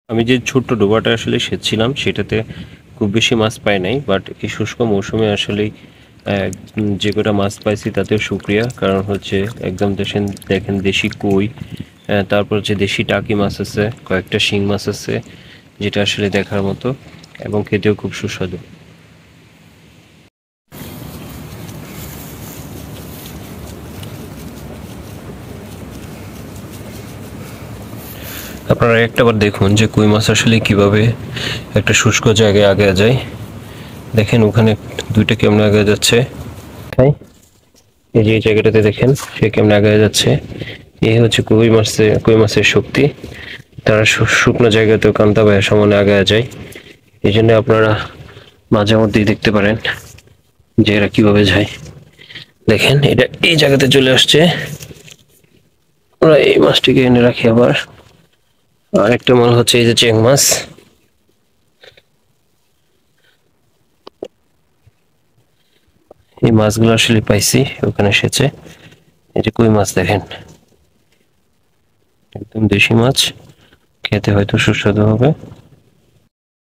আমি যে ছোট্ট ডোবাটা আসলে সেচছিলাম সেটাতে খুব বেশি মাছ পাই নাই, বাট এই শুষ্ক মৌসুমে আসলেই যে কটা মাছ পাইছি তাতেও শুক্রিয়া। কারণ হচ্ছে একদম দেখেন দেখেন দেশি কই, তারপর হচ্ছে দেশি টাকি মাছ আছে, কয়েকটা শিং মাছ আছে, যেটা আসলে দেখার মতো এবং খেতেও খুব সুস্বাদু। আপনারা একটাবার দেখুন যে কই মাছ আসলে কিভাবে একটা শুষ্ক জায়গায় আগে যায়। দেখেন ওখানে দুইটা কেমন আগে যাচ্ছে, তাই এই যে এই জায়গাটাতে দেখেন সে কেমন আগে যাচ্ছে। এই হচ্ছে কই মাছের শক্তি। তারা শুকনো জায়গাতেও কান্তা ভাইয়ের সমানে আগে যায়। এই জন্য আপনারা মাঝে মধ্যেই দেখতে পারেন যে এরা কিভাবে যায়। দেখেন এটা এই জায়গাতে চলে আসছে, ওরা এই মাছটিকে এনে রাখি। আবার আরেকটা মনে হচ্ছে এই যে চেং মাছ। এই মাছগুলো আসলে পাইছি ওখানে এসেছে। এই যে কই মাছ দেখেন, একদম দেশি মাছ, খেতে হয়তো সুস্বাদু হবে।